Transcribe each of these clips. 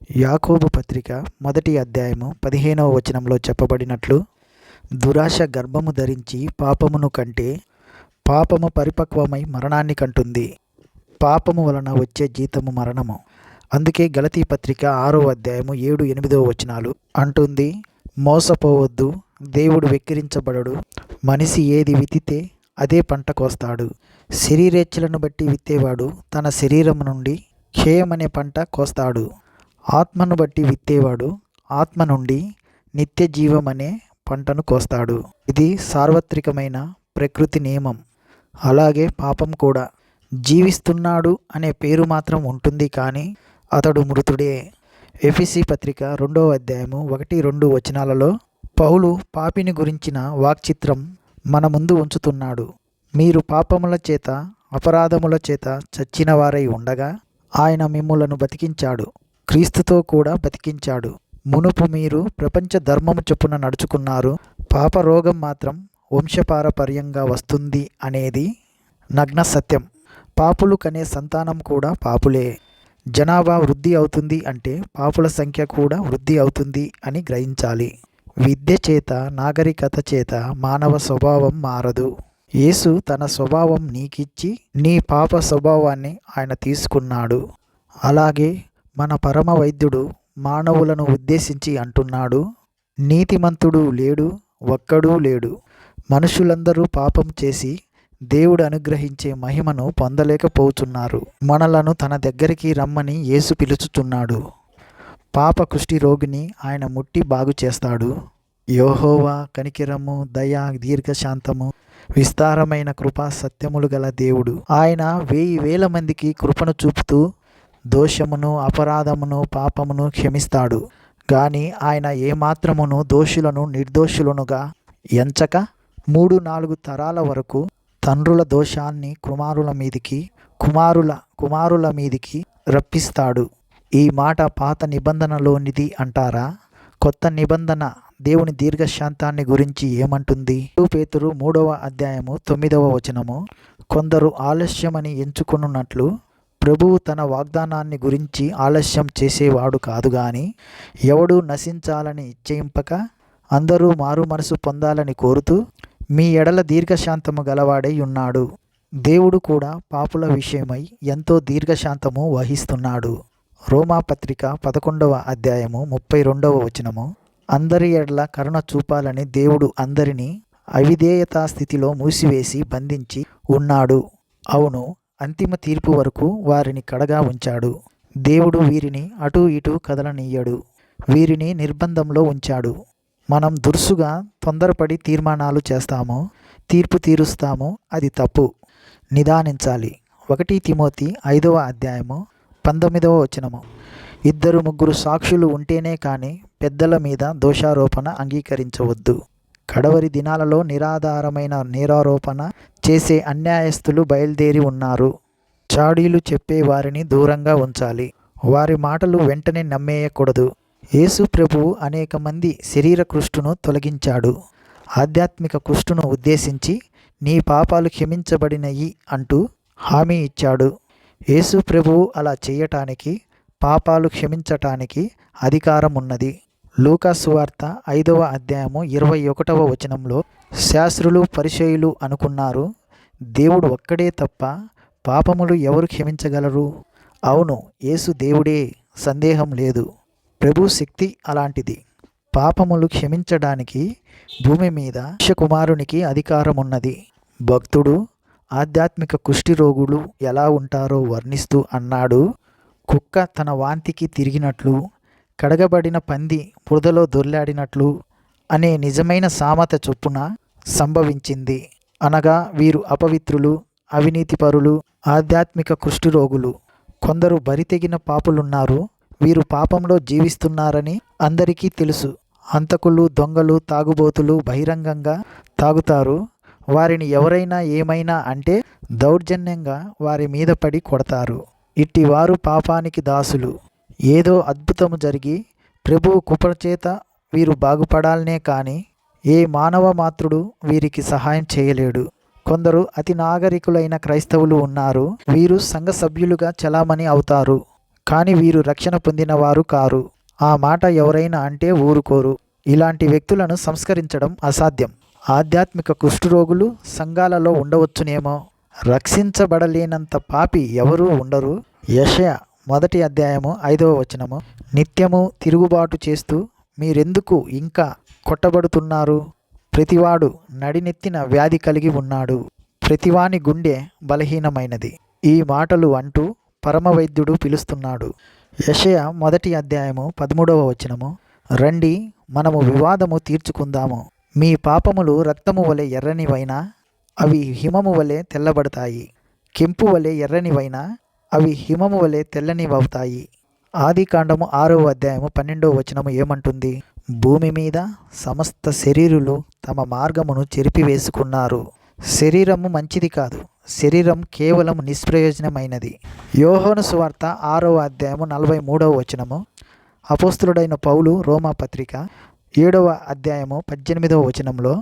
యాకోబు పత్రిక మొదటి అధ్యాయము 15వ వచనంలో చెప్పబడినట్లు, దురాశ గర్భము ధరించి పాపమును కంటే పాపము పరిపక్వమై మరణాన్ని కంటుంది. పాపము వలన వచ్చే జీతము మరణము. అందుకే గలతీ పత్రిక 6వ అధ్యాయము 7-8వ వచనాలు అంటుంది, మోసపోవద్దు, దేవుడు వెక్కిరించబడడు. మనిషి ఏది విత్తితే అదే పంట కోస్తాడు. శరీరేచ్ఛలను బట్టి విత్తేవాడు తన శరీరము నుండి క్షయమనే పంట కోస్తాడు. ఆత్మను బట్టి విత్తేవాడు ఆత్మ నుండి నిత్య జీవమనే పంటను కోస్తాడు. ఇది సార్వత్రికమైన ప్రకృతి నియమం. అలాగే పాపం కూడా. జీవిస్తున్నాడు అనే పేరు మాత్రం ఉంటుంది, కానీ అతడు మృతుడే. ఎఫెసీ పత్రిక 2వ అధ్యాయము 1-2 వచనాలలో పౌలు పాపిని గురించిన వాక్చిత్రం మన ముందు ఉంచుతున్నాడు. మీరు పాపముల చేత అపరాధముల చేత చచ్చిన వారై ఉండగా ఆయన మిమ్ములను బతికించాడు, క్రీస్తుతో కూడా బతికించాడు. మునుపు మీరు ప్రపంచ ధర్మము చొప్పున నడుచుకున్నారు. పాప రోగం మాత్రం వంశపారపర్యంగా వస్తుంది అనేది నగ్న సత్యం. పాపులు కనే సంతానం కూడా పాపులే. జనాభా వృద్ధి అవుతుంది అంటే పాపుల సంఖ్య కూడా వృద్ధి అవుతుంది అని గ్రహించాలి. విద్య చేత, నాగరికత చేత మానవ స్వభావం మారదు. యేసు తన స్వభావం నీకిచ్చి నీ పాప స్వభావాన్ని ఆయన తీసుకున్నాడు. అలాగే మన పరమ వైద్యుడు మానవులను ఉద్దేశించి అంటున్నాడు, నీతిమంతుడు లేడు, ఒక్కడూ లేడు. మనుషులందరూ పాపం చేసి దేవుడు అనుగ్రహించే మహిమను పొందలేకపోతున్నారు. మనలను తన దగ్గరికి రమ్మని యేసు పిలుచుచున్నాడు. పాప కుష్టి రోగిని ఆయన ముట్టి బాగు చేస్తాడు. యెహోవా కనికరము, దయ, దీర్ఘశాంతము, విస్తారమైన కృపా సత్యములు గల దేవుడు. ఆయన 1000 మందికి కృపను చూపుతూ దోషమును, అపరాధమును, పాపమును క్షమిస్తాడు. గాని ఆయన ఏమాత్రమును దోషులను నిర్దోషులనుగా ఎంచక 3-4 తరాల వరకు తండ్రుల దోషాన్ని కుమారుల మీదికి రప్పిస్తాడు. ఈ మాట పాత నిబంధనలోనిది అంటారా? కొత్త నిబంధన దేవుని దీర్ఘశాంతాన్ని గురించి ఏమంటుంది? పేతురు 3వ అధ్యాయము 9వ వచనము, కొందరు ఆలస్యమని ఎంచుకున్నట్లు ప్రభువు తన వాగ్దానాన్ని గురించి ఆలస్యం చేసేవాడు కాదు గాని, ఎవడూ నశించాలని ఇచ్ఛయింపక అందరూ మారు మనసు పొందాలని కోరుతూ మీ ఎడల దీర్ఘశాంతము గలవాడై ఉన్నాడు. దేవుడు కూడా పాపుల విషయమై ఎంతో దీర్ఘశాంతము వహిస్తున్నాడు. రోమాపత్రిక 11వ అధ్యాయము 32వ వచనము, అందరి ఎడల కరుణ చూపాలని దేవుడు అందరినీ అవిధేయతా స్థితిలో మూసివేసి బంధించి ఉన్నాడు. అవును, అంతిమ తీర్పు వరకు వారిని కడగా ఉంచాడు. దేవుడు వీరిని అటూ ఇటూ కదలనీయడు. వీరిని నిర్బంధంలో ఉంచాడు. మనం దురుసుగా తొందరపడి తీర్మానాలు చేస్తాము, తీర్పు తీరుస్తాము. అది తప్పు. నిదానించాలి. 1 తిమోతి 5వ అధ్యాయము 19వ వచనము, 2-3 సాక్షులు ఉంటేనే కానీ పెద్దల మీద దోషారోపణ అంగీకరించవద్దు. కడవరి దినాలలో నిరాధారమైన నేరారోపణ చేసే అన్యాయస్తులు బయలుదేరి ఉన్నారు. చాడీలు చెప్పే వారిని దూరంగా ఉంచాలి. వారి మాటలు వెంటనే నమ్మేయకూడదు. యేసు ప్రభువు అనేక మంది శరీర కృష్టును తొలగించాడు. ఆధ్యాత్మిక కృష్టును ఉద్దేశించి నీ పాపాలు క్షమించబడినయి అంటూ హామీ ఇచ్చాడు. యేసు ప్రభువు అలా చేయటానికి, పాపాలు క్షమించటానికి అధికారం ఉన్నది. లూకా సువార్త 5వ అధ్యాయము 21వ వచనంలో శాస్త్రులు, పరిసయ్యులు అనుకున్నారు, దేవుడు ఒక్కడే తప్ప పాపములు ఎవరు క్షమించగలరు? అవును, యేసు దేవుడే, సందేహం లేదు. ప్రభు శక్తి అలాంటిది. పాపములు క్షమించడానికి భూమి మీద కుమారునికి అధికారం ఉన్నది. భక్తుడు ఆధ్యాత్మిక కుష్టి రోగులు ఎలా ఉంటారో వర్ణిస్తూ అన్నాడు, కుక్క తన వాంతికి తిరిగినట్లు, కడగబడిన పంది బురదలో దొర్లాడినట్లు అనే నిజమైన సామెత చొప్పున సంభవించింది. అనగా వీరు అపవిత్రులు, అవినీతిపరులు, ఆధ్యాత్మిక కుష్ఠరోగులు. కొందరు బరితెగిన పాపులున్నారు. వీరు పాపంలో జీవిస్తున్నారని అందరికీ తెలుసు. హంతకులు, దొంగలు, తాగుబోతులు బహిరంగంగా తాగుతారు. వారిని ఎవరైనా ఏమైనా అంటే దౌర్జన్యంగా వారి మీద పడి కొడతారు. ఇట్టివారు పాపానికి దాసులు. ఏదో అద్భుతము జరిగి ప్రభువు కృపచేత వీరు బాగుపడాలనే కానీ ఏ మానవ మాత్రుడు వీరికి సహాయం చేయలేడు. కొందరు అతి నాగరికులైన క్రైస్తవులు ఉన్నారు. వీరు సంఘ సభ్యులుగా చలామణి అవుతారు, కానీ వీరు రక్షణ పొందినవారు కారు. ఆ మాట ఎవరైనా అంటే ఊరుకోరు. ఇలాంటి వ్యక్తులను సంస్కరించడం అసాధ్యం. ఆధ్యాత్మిక కుష్ఠరోగులు సంఘాలలో ఉండవచ్చునేమో, రక్షించబడలేనంత పాపి ఎవరూ ఉండరు. యెషయా 1 అధ్యాయము 5వ వచనము. నిత్యము తిరుగుబాటు చేస్తూ మీరెందుకు ఇంకా కొట్టబడుతున్నారు? ప్రతివాడు నడినెత్తిన వ్యాధి కలిగి ఉన్నాడు, ప్రతివాని గుండె బలహీనమైనది. ఈ మాటలు అంటూ పరమవైద్యుడు పిలుస్తున్నాడు. యెషయా 1 అధ్యాయము 13వ వచనము. రండి, మనము వివాదము తీర్చుకుందాము. మీ పాపములు రక్తము వలె ఎర్రనివైనా అవి హిమము వలె తెల్లబడతాయి, కెంపు వలె ఎర్రనివైనా అవి హిమము వలె తెల్లనివవుతాయి. ఆదికాండము 6వ అధ్యాయము 12వ వచనము ఏమంటుంది? భూమి మీద సమస్త శరీరులు తమ మార్గమును చెరిపివేసుకున్నారు. శరీరము మంచిది కాదు, శరీరం కేవలం నిష్ప్రయోజనమైనది. యోహాను సువార్త 6వ అధ్యాయము 43వ వచనము. అపోస్తులుడైన పౌలు రోమాపత్రిక 7వ అధ్యాయము 18వ వచనంలో,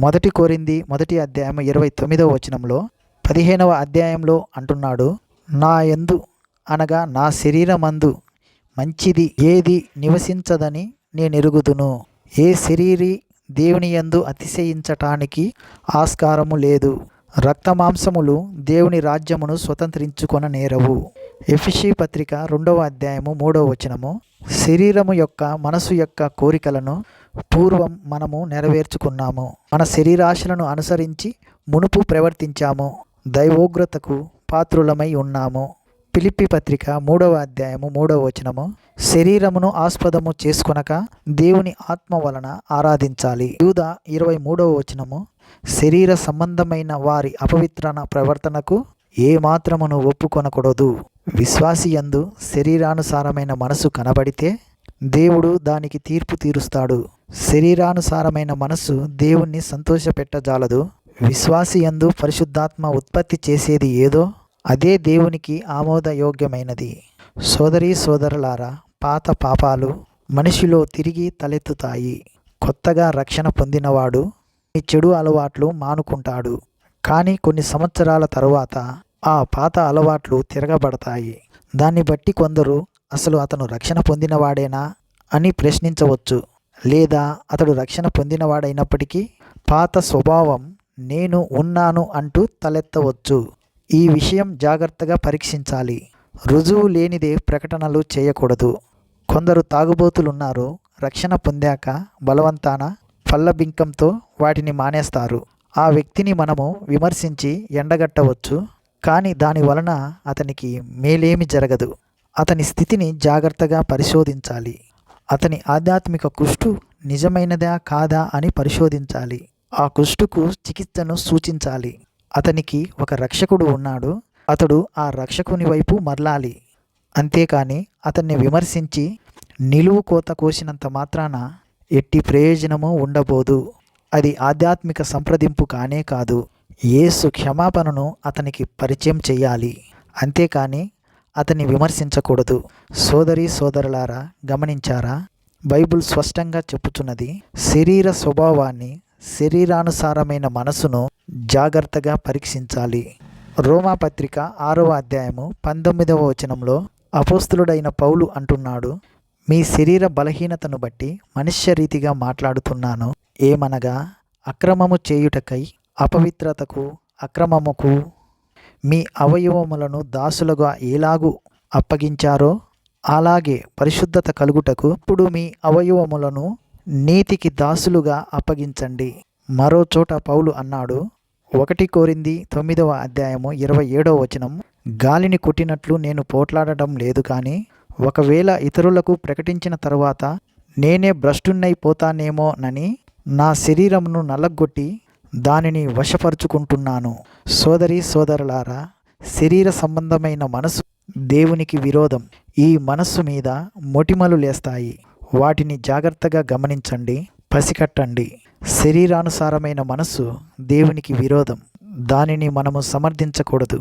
1 కొరింథీ 1 అధ్యాయము 29వ వచనంలో, 15వ అధ్యాయంలో అంటున్నాడు, నా యందు అనగా నా శరీరమందు మంచిది ఏది నివసించదని నేనెరుగుదును. ఏ శరీరీ దేవుని యందు అతిశయించటానికి ఆస్కారము లేదు. రక్తమాంసములు దేవుని రాజ్యమును స్వతంత్రించుకొన నేరవు. ఎఫెసీ పత్రిక 2వ అధ్యాయము 3వ వచనము. శరీరము యొక్క మనసు యొక్క కోరికలను పూర్వం మనము నెరవేర్చుకున్నాము. మన శరీరాశలను అనుసరించి మునుపు ప్రవర్తించాము, దైవోగ్రతకు పాత్రులమై ఉన్నాము. ఫిలిప్పీ పత్రిక 3వ అధ్యాయము 3వ వచనము. శరీరమును ఆస్పదము చేసుకొనక దేవుని ఆత్మ వలన ఆరాధించాలి. యూదా 23వ వచనము. శరీర సంబంధమైన వారి అపవిత్రన ప్రవర్తనకు ఏ మాత్రమును ఒప్పుకొనకూడదు. విశ్వాసి యందు శరీరానుసారమైన మనసు కనబడితే దేవుడు దానికి తీర్పు తీరుస్తాడు. శరీరానుసారమైన మనసు దేవుణ్ణి సంతోషపెట్టజాలదు. విశ్వాసి యందు పరిశుద్ధాత్మ ఉత్పత్తి చేసేది ఏదో అదే దేవునికి ఆమోదయోగ్యమైనది. సోదరీ సోదరులారా, పాత పాపాలు మనిషిలో తిరిగి తలెత్తుతాయి. కొత్తగా రక్షణ పొందినవాడు ఈ చెడు అలవాట్లు మానుకుంటాడు. కానీ కొన్ని సంవత్సరాల తరువాత ఆ పాత అలవాట్లు తిరగబడతాయి. దాన్ని బట్టి కొందరు అసలు అతను రక్షణ పొందినవాడేనా అని ప్రశ్నించవచ్చు. లేదా అతడు రక్షణ పొందినవాడైనప్పటికీ పాత స్వభావం నేను ఉన్నాను అంటూ తలెత్తవచ్చు. ఈ విషయం జాగ్రత్తగా పరీక్షించాలి. రుజువు లేనిదే ప్రకటనలు చేయకూడదు. కొందరు తాగుబోతులున్నారు, రక్షణ పొందాక బలవంతాన ఫల్లబింకంతో వాటిని మానేస్తారు. ఆ వ్యక్తిని మనము విమర్శించి ఎండగట్టవచ్చు, కానీ దాని వలన అతనికి మేలేమి జరగదు. అతని స్థితిని జాగ్రత్తగా పరిశోధించాలి. అతని ఆధ్యాత్మిక కుష్టు నిజమైనదా కాదా అని పరిశోధించాలి. ఆ కుష్టుకు చికిత్సను సూచించాలి. అతనికి ఒక రక్షకుడు ఉన్నాడు, అతడు ఆ రక్షకుని వైపు మరలాలి. అంతేకాని అతన్ని విమర్శించి నిలువు కోత కోసినంత మాత్రాన ఎట్టి ప్రయోజనము ఉండబోదు. అది ఆధ్యాత్మిక సంప్రదింపు కానే కాదు. యేసు క్షమాపణను అతనికి పరిచయం చేయాలి, అంతేకాని అతన్ని విమర్శించకూడదు. సోదరీ సోదరులారా, గమనించారా? బైబిల్ స్పష్టంగా చెప్పుచున్నది, శరీర స్వభావాన్ని, శరీరానుసారమైన మనసును జాగ్రత్తగా పరీక్షించాలి. రోమాపత్రిక 6వ అధ్యాయము 19వ వచనంలో అపోస్తులుడైన పౌలు అంటున్నాడు, మీ శరీర బలహీనతను బట్టి మనుష్యరీతిగా మాట్లాడుతున్నాను. ఏమనగా అక్రమము చేయుటకై అపవిత్రతకు అక్రమముకు మీ అవయవములను దాసులుగా ఎలాగూ అప్పగించారో అలాగే పరిశుద్ధత కలుగుటకు ఇప్పుడు మీ అవయవములను నీతికి దాసులుగా అప్పగించండి. మరో చోట పౌలు అన్నాడు, 1 కొరింథీ 9వ అధ్యాయము 27వ వచనం, గాలిని కొట్టినట్లు నేను పోట్లాడడం లేదు, కానీ ఒకవేళ ఇతరులకు ప్రకటించిన తరువాత నేనే భ్రష్టున్నైపోతానేమోనని నా శరీరమును నలగొట్టి దానిని వశపరుచుకుంటున్నాను. సోదరీ సోదరులారా, శరీర సంబంధమైన మనసు దేవునికి విరోధం. ఈ మనస్సు మీద మొటిమలు లేస్తాయి. వాటిని జాగ్రత్తగా గమనించండి, పసికట్టండి. శరీరానుసారమైన మనస్సు దేవునికి విరోధం. దానిని మనము సమర్థించకూడదు.